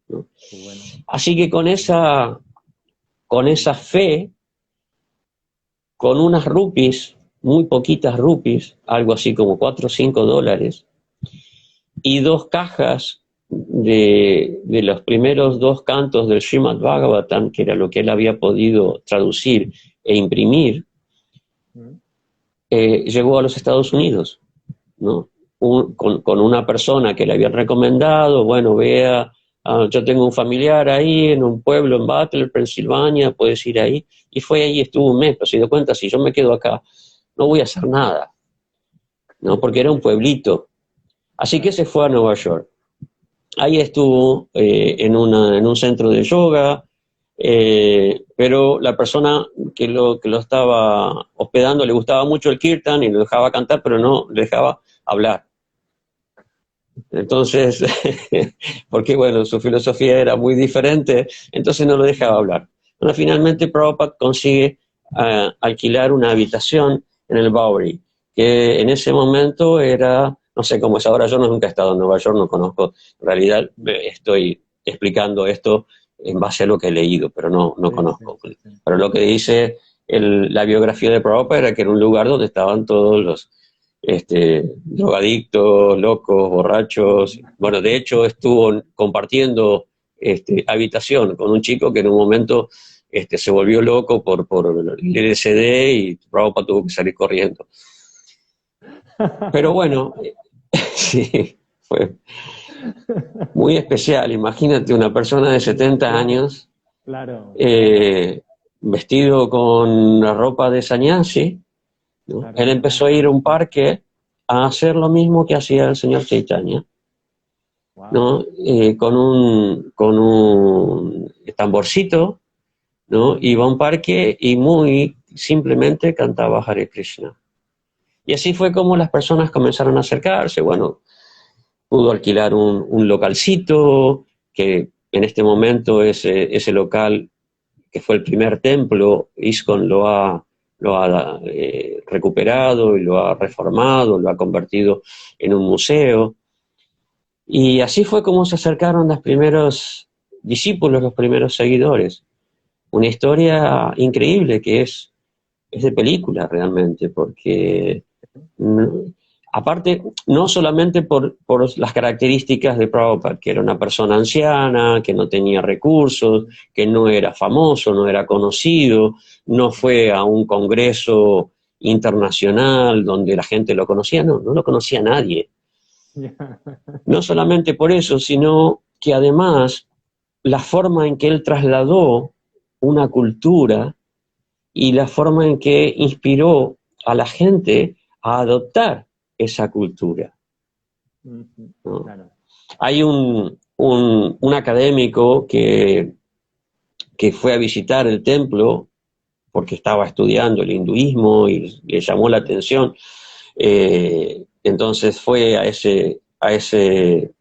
¿no? Bueno. Así que con esa fe, con unas rupees, muy poquitas rupees, algo así como $4 o $5, y 2 cajas de los primeros 2 cantos del Srimad Bhagavatam, que era lo que él había podido traducir e imprimir, llegó a los Estados Unidos, ¿no? Con una persona que le habían recomendado, bueno, vea, yo tengo un familiar ahí en un pueblo en Butler, Pensilvania, puedes ir ahí. Y fue ahí, estuvo un mes, pero se dio cuenta, si yo me quedo acá, no voy a hacer nada, ¿no? Porque era un pueblito. Así que se fue a Nueva York. Ahí estuvo en un centro de yoga, pero la persona que lo estaba hospedando le gustaba mucho el kirtan y lo dejaba cantar, pero no le dejaba hablar. Entonces, porque bueno, su filosofía era muy diferente, entonces no lo dejaba hablar. Bueno, finalmente Prabhupada consigue alquilar una habitación en el Bowery, que en ese momento era, no sé cómo es ahora, yo nunca he estado en Nueva York, no conozco, en realidad estoy explicando esto en base a lo que he leído, pero no conozco. Sí. Pero lo que dice la biografía de Prabhupada era que era un lugar donde estaban todos los drogadictos, locos, borrachos. Bueno, de hecho estuvo compartiendo habitación con un chico que en un momento se volvió loco por el LSD y Prabhupada tuvo que salir corriendo. Pero bueno, sí, fue muy especial. Imagínate una persona de 70 años, claro. Vestido con la ropa de sannyasi, ¿no? Claro. Él empezó a ir a un parque a hacer lo mismo que hacía el señor Chaitanya, wow, ¿no? Con un tamborcito, ¿no? Iba a un parque y muy simplemente cantaba Hare Krishna. Y así fue como las personas comenzaron a acercarse. Bueno, pudo alquilar un localcito, que en este momento ese local, que fue el primer templo, ISKCON lo ha recuperado y lo ha reformado, lo ha convertido en un museo. Y así fue como se acercaron los primeros discípulos, los primeros seguidores. Una historia increíble que es de película realmente, porque aparte, no solamente por las características de Prabhupada, que era una persona anciana, que no tenía recursos, que no era famoso, no era conocido, no fue a un congreso internacional donde la gente lo conocía, no lo conocía nadie. No solamente por eso, sino que además la forma en que él trasladó una cultura y la forma en que inspiró a la gente a adoptar esa cultura, ¿no? Claro. Hay un académico que fue a visitar el templo porque estaba estudiando el hinduismo y le llamó la atención, entonces fue a ese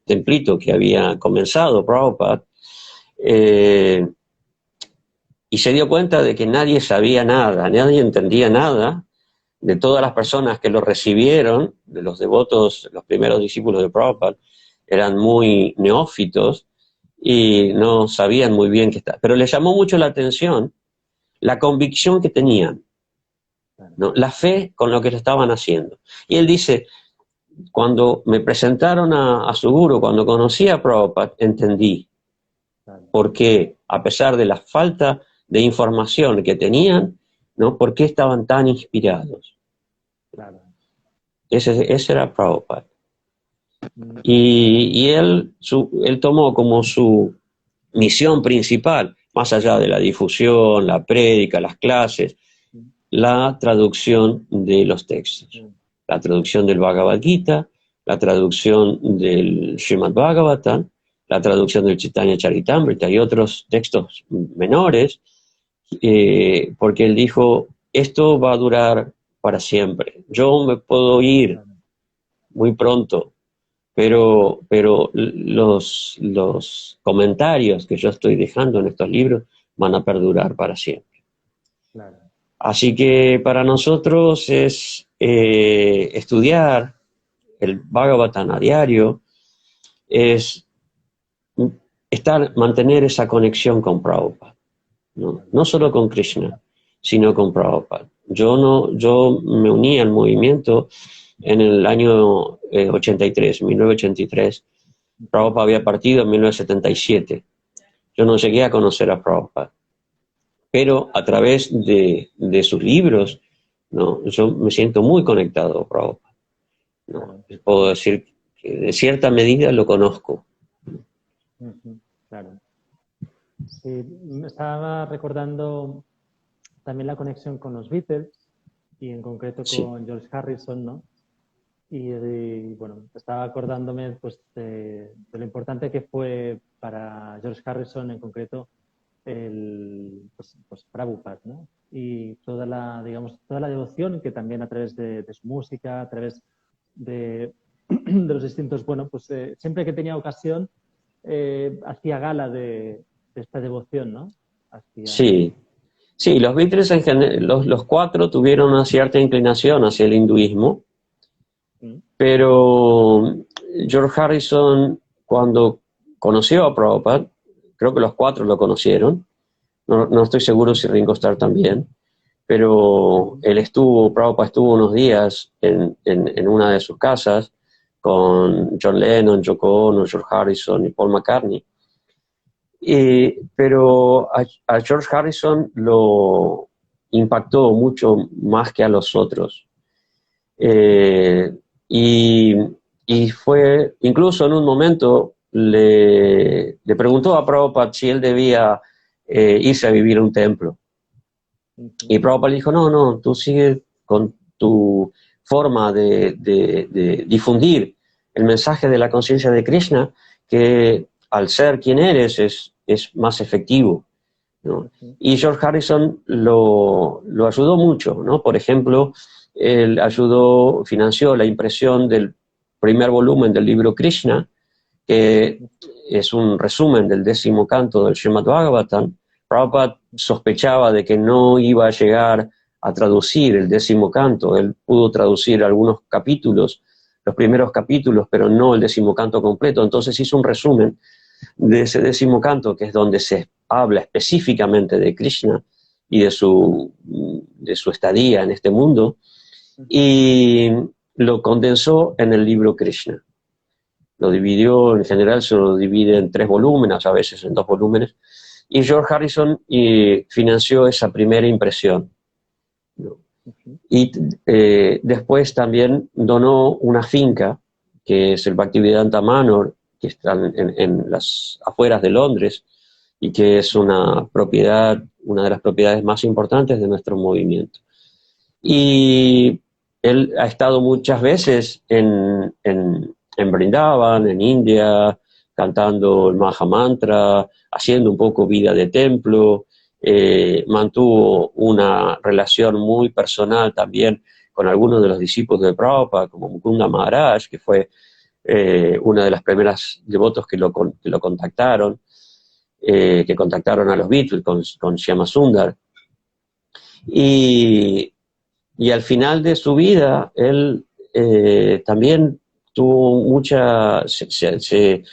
templito que había comenzado Prabhupada, y se dio cuenta de que nadie sabía nada, nadie entendía nada, de todas las personas que lo recibieron, de los devotos, los primeros discípulos de Prabhupada, eran muy neófitos y no sabían muy bien qué está. Pero les llamó mucho la atención la convicción que tenían. ¿no? La fe con lo que le estaban haciendo. Y él dice, cuando me presentaron a su gurú, cuando conocí a Prabhupada, entendí por qué, a pesar de la falta de información que tenían, ¿no? ¿Por qué estaban tan inspirados? Claro. Ese era Prabhupada. Y él tomó como su misión principal, más allá de la difusión, la prédica, las clases, la traducción de los textos. La traducción del Bhagavad Gita, la traducción del Srimad Bhagavatam, la traducción del Chaitanya Charitamrita y otros textos menores, porque él dijo, esto va a durar para siempre. Yo me puedo ir muy pronto, pero los comentarios que yo estoy dejando en estos libros van a perdurar para siempre. Claro. Así que para nosotros es estudiar el Bhagavatam a diario, es mantener esa conexión con Prabhupada, no solo con Krishna, sino con Prabhupada. Yo me uní al movimiento en el año 1983. Prabhupada había partido en 1977. Yo no llegué a conocer a Prabhupada, pero a través de sus libros, ¿no? Yo me siento muy conectado a Prabhupada, ¿no? Puedo decir que de cierta medida lo conozco. Claro. Sí, me estaba recordando también la conexión con los Beatles y en concreto con George Harrison, ¿no? Y bueno, estaba acordándome pues de lo importante que fue para George Harrison en concreto pues Prabhupada, ¿no? Y toda la devoción que también a través de su música, a través de los distintos, bueno, pues siempre que tenía ocasión hacía gala de esta devoción, ¿no? Sí, los Beatles en general, los cuatro tuvieron una cierta inclinación hacia el hinduismo, pero George Harrison, cuando conoció a Prabhupada, creo que los cuatro lo conocieron, no estoy seguro si Ringo Starr también, pero Prabhupada estuvo unos días en una de sus casas con John Lennon, Yoko Ono, George Harrison y Paul McCartney. Pero a George Harrison lo impactó mucho más que a los otros. Y fue, incluso en un momento, le preguntó a Prabhupada si él debía irse a vivir a un templo. Y Prabhupada le dijo, no, tú sigues con tu forma de difundir el mensaje de la conciencia de Krishna, que al ser quien eres es más efectivo, ¿no? Y George Harrison lo ayudó mucho, ¿no? Por ejemplo, él financió la impresión del primer volumen del libro Krishna, que es un resumen del 10º canto del Srimad Bhagavatam. Prabhupada sospechaba de que no iba a llegar a traducir el 10º canto. Él pudo traducir algunos capítulos, los primeros capítulos, pero no el 10º canto completo. Entonces hizo un resumen de ese 10º canto, que es donde se habla específicamente de Krishna y de su estadía en este mundo, y lo condensó en el libro Krishna. Lo dividió, en general se lo divide en 3 volúmenes, a veces en 2 volúmenes, y George Harrison financió esa primera impresión, ¿no? Y después también donó una finca, que es el Bhaktivedanta Manor, que está en las afueras de Londres, y que es una de las propiedades más importantes de nuestro movimiento. Y él ha estado muchas veces en Vrindavan, en India, cantando el Maha Mantra, haciendo un poco vida de templo, mantuvo una relación muy personal también con algunos de los discípulos de Prabhupada, como Mukunda Maharaj, que fue una de las primeras devotos que lo contactaron, que contactaron a los Beatles con Shyama Sundar. Y al final de su vida, él también tuvo se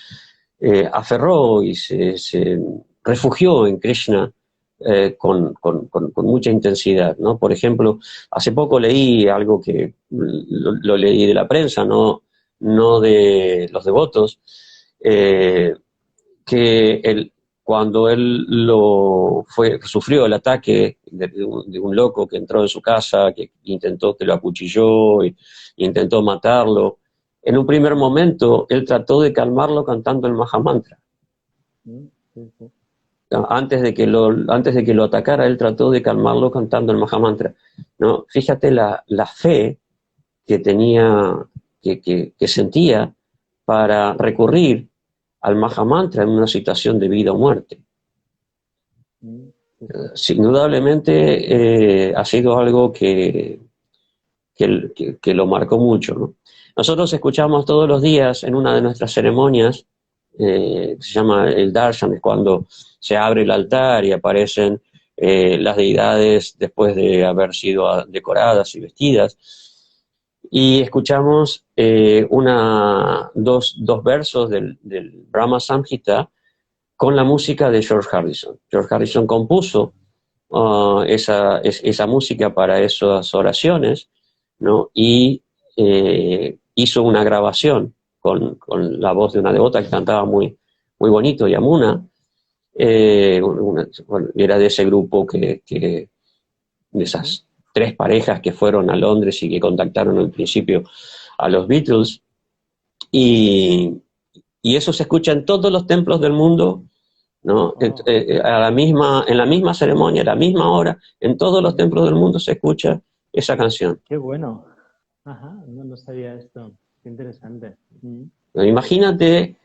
aferró y se refugió en Krishna con mucha intensidad, ¿no? Por ejemplo, hace poco leí algo que lo leí de la prensa, no de los devotos, que cuando él sufrió el ataque de un loco que entró en su casa, que intentó, que lo acuchilló y intentó matarlo, en un primer momento él trató de calmarlo cantando el Mahamantra. Sí, sí. Antes de que lo atacara, él trató de calmarlo cantando el Mahamantra, ¿no? Fíjate la fe que tenía, que sentía para recurrir al Mahamantra en una situación de vida o muerte. Indudablemente ha sido algo que lo marcó mucho, ¿no? Nosotros escuchamos todos los días en una de nuestras ceremonias, se llama el darshan, es cuando se abre el altar y aparecen las deidades después de haber sido decoradas y vestidas, y escuchamos dos versos del Brahma Samhita con la música de George Harrison. George Harrison compuso esa música para esas oraciones, ¿no? Y hizo una grabación con la voz de una devota que cantaba muy, muy bonito, Yamuna. Era de ese grupo de esas 3 parejas que fueron a Londres y que contactaron al principio a los Beatles. Y eso se escucha en todos los templos del mundo, ¿no? En la misma ceremonia, a la misma hora, en todos los templos del mundo se escucha esa canción. Qué bueno. Ajá, no sabía esto. Qué interesante. Imagínate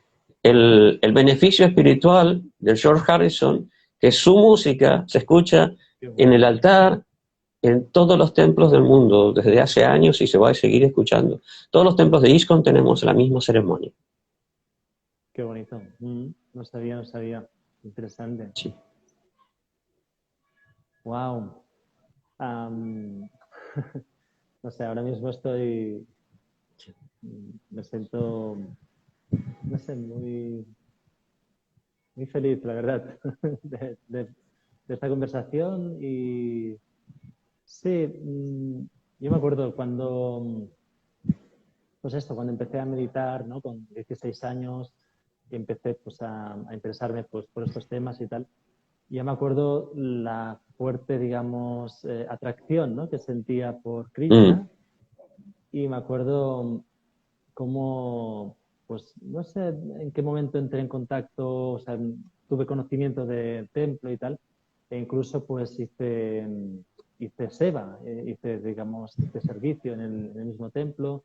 el beneficio espiritual de George Harrison, que su música se escucha en el altar, en todos los templos del mundo, desde hace años, y se va a seguir escuchando. Todos los templos de ISKCON tenemos la misma ceremonia. Qué bonito. No sabía. Interesante. Sí. Wow. No sé, ahora mismo me siento, no sé, muy, muy feliz, la verdad, de esta conversación. Y sí, yo me acuerdo cuando empecé a meditar, ¿no? Con 16 años, y empecé pues a interesarme pues por estos temas y tal. Ya me acuerdo la fuerte, digamos, atracción, ¿no? Que sentía por Krishna. Y me acuerdo cómo, pues no sé en qué momento entré en contacto, o sea, tuve conocimiento del templo y tal, e incluso pues hice seva, hice servicio en el mismo templo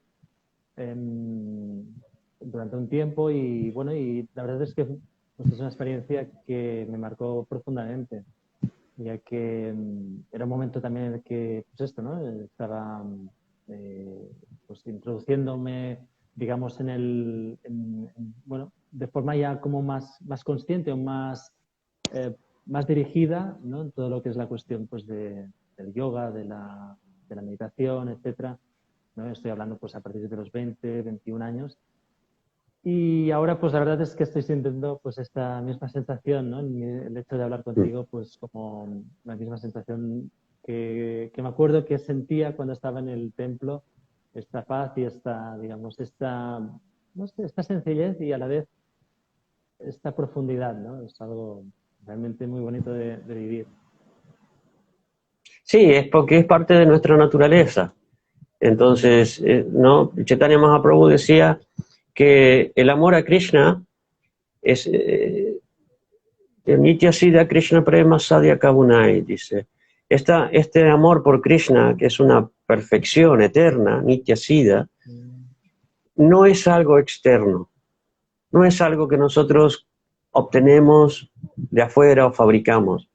durante un tiempo. Y bueno, y la verdad es que pues, es una experiencia que me marcó profundamente, ya que era un momento también en el que, pues esto, ¿no? Estaba pues introduciéndome, digamos, bueno, de forma ya como más consciente o más dirigida, ¿no? En todo lo que es la cuestión pues del yoga, de la meditación, etcétera, ¿no? Estoy hablando pues a partir de los 20, 21 años. Y ahora, pues la verdad es que estoy sintiendo pues esta misma sensación, ¿no? El hecho de hablar contigo, pues como la misma sensación que me acuerdo que sentía cuando estaba en el templo, esta paz y digamos, no sé, esta sencillez y a la vez esta profundidad, ¿no? Es algo realmente muy bonito de vivir. Sí, es porque es parte de nuestra naturaleza. Entonces, ¿no? Chaitanya Mahaprabhu decía que el amor a Krishna es Nitya Siddha Krishna Prema Sadhya Kavunai, dice. Este amor por Krishna, que es una perfección eterna, Nitya Siddha, no es algo externo, no es algo que nosotros obtenemos de afuera o fabricamos,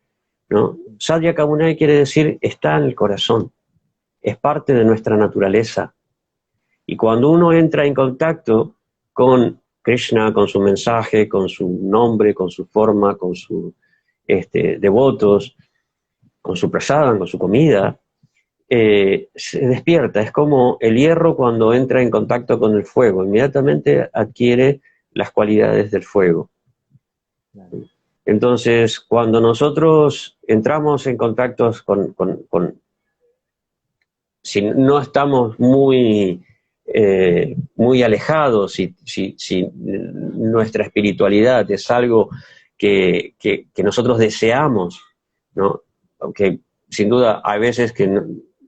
¿no? Sadhya Kavunai quiere decir está en el corazón, es parte de nuestra naturaleza. Y cuando uno entra en contacto con Krishna, con su mensaje, con su nombre, con su forma, con sus devotos, con su prasadam, con su comida, se despierta. Es como el hierro cuando entra en contacto con el fuego, inmediatamente adquiere las cualidades del fuego. Entonces, cuando nosotros entramos en contactos si no estamos muy alejados, si nuestra espiritualidad es algo que nosotros deseamos, ¿no? Aunque sin duda hay veces que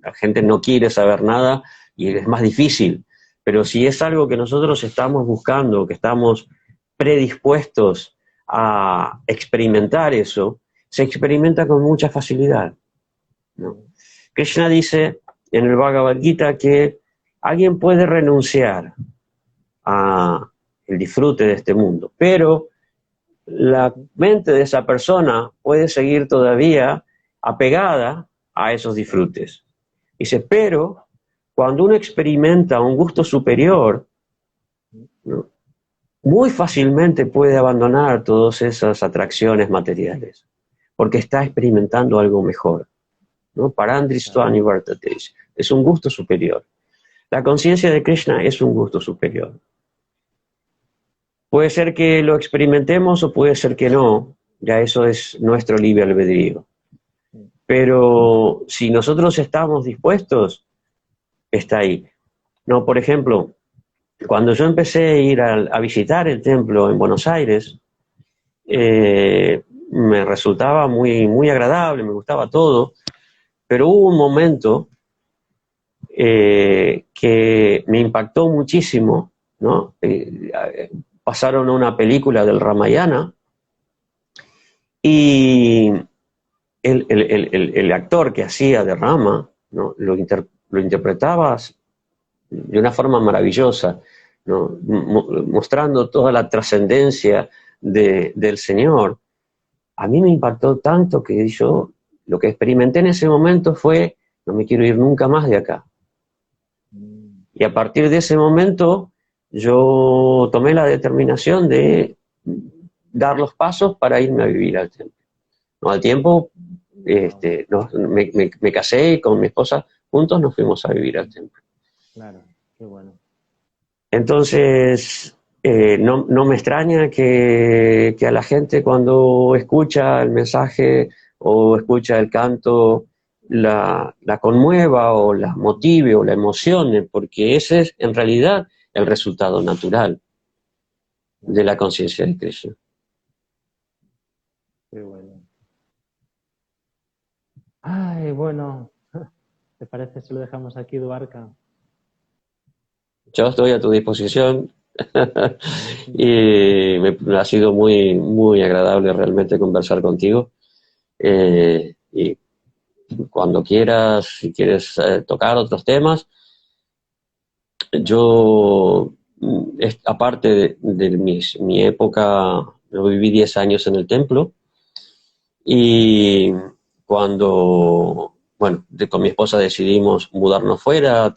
la gente no quiere saber nada y es más difícil, pero si es algo que nosotros estamos buscando, que estamos predispuestos a experimentar eso, se experimenta con mucha facilidad, ¿no? Krishna dice en el Bhagavad Gita que alguien puede renunciar a el disfrute de este mundo, pero la mente de esa persona puede seguir todavía apegada a esos disfrutes. Dice, pero cuando uno experimenta un gusto superior, ¿no?, muy fácilmente puede abandonar todas esas atracciones materiales, porque está experimentando algo mejor, ¿no? Parandristvani Vartate, es un gusto superior. La conciencia de Krishna es un gusto superior. Puede ser que lo experimentemos o puede ser que no, ya eso es nuestro libre albedrío. Pero si nosotros estamos dispuestos, está ahí. No, por ejemplo, cuando yo empecé a ir a visitar el templo en Buenos Aires, me resultaba muy agradable, me gustaba todo, pero hubo un momento que me impactó muchísimo, ¿no? Pasaron una película del Ramayana y el actor que hacía de Rama, ¿no?, lo interpretaba de una forma maravillosa, ¿no?, mostrando toda la trascendencia del Señor. A mí me impactó tanto que yo lo que experimenté en ese momento fue, no me quiero ir nunca más de acá. Y a partir de ese momento yo tomé la determinación de dar los pasos para irme a vivir al templo. No, al tiempo me casé y con mi esposa juntos nos fuimos a vivir al templo. Claro, qué bueno. Entonces, no me extraña que a la gente cuando escucha el mensaje o escucha el canto la conmueva o la motive o la emocione, porque ese es en realidad el resultado natural de la conciencia de Krishna. Qué bueno. Ay, bueno, ¿te parece si lo dejamos aquí, Dwarka? Yo estoy a tu disposición y me ha sido muy agradable realmente conversar contigo. Y cuando quieras, si quieres tocar otros temas, yo, aparte de mi época, yo viví 10 años en el templo y cuando, bueno, con mi esposa decidimos mudarnos fuera,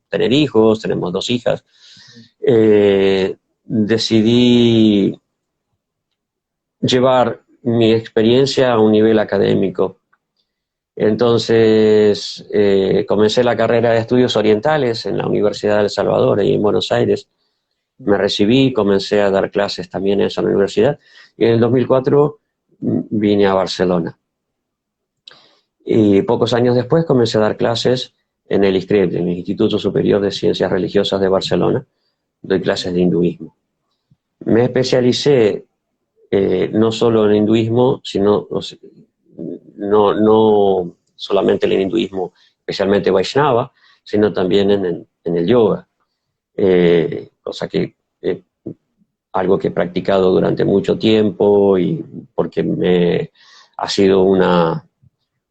tener hijos, tenemos 2 hijas, decidí llevar mi experiencia a un nivel académico. Entonces comencé la carrera de estudios orientales en la Universidad de El Salvador, ahí en Buenos Aires. Me recibí, comencé a dar clases también en esa universidad y en el 2004 vine a Barcelona. Y pocos años después comencé a dar clases en el ISCREP, en el Instituto Superior de Ciencias Religiosas de Barcelona. Doy clases de hinduismo. Me especialicé no solo en hinduismo, sino no solamente en el hinduismo, especialmente Vaishnava, sino también en el yoga, cosa que algo que he practicado durante mucho tiempo y porque ha sido una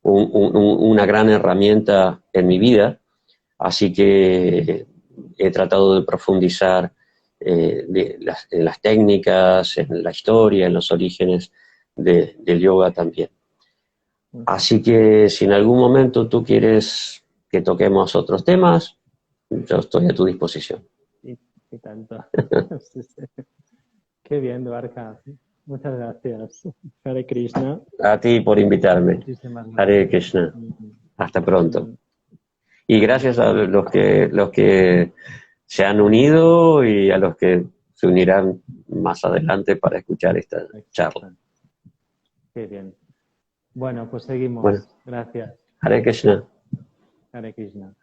gran herramienta en mi vida, así que he tratado de profundizar en las técnicas, en la historia, en los orígenes del yoga también. Así que si en algún momento tú quieres que toquemos otros temas, yo estoy a tu disposición. Y tanto. Sí, sí. Qué bien, Dwarka. Muchas gracias. Hare Krishna. A ti por invitarme. Muchísimas gracias. Hare Krishna. Hasta pronto. Y gracias a los que se han unido y a los que se unirán más adelante para escuchar esta charla. Qué bien. Bueno, pues seguimos. Bueno, Gracias. Hare Krishna. Hare Krishna.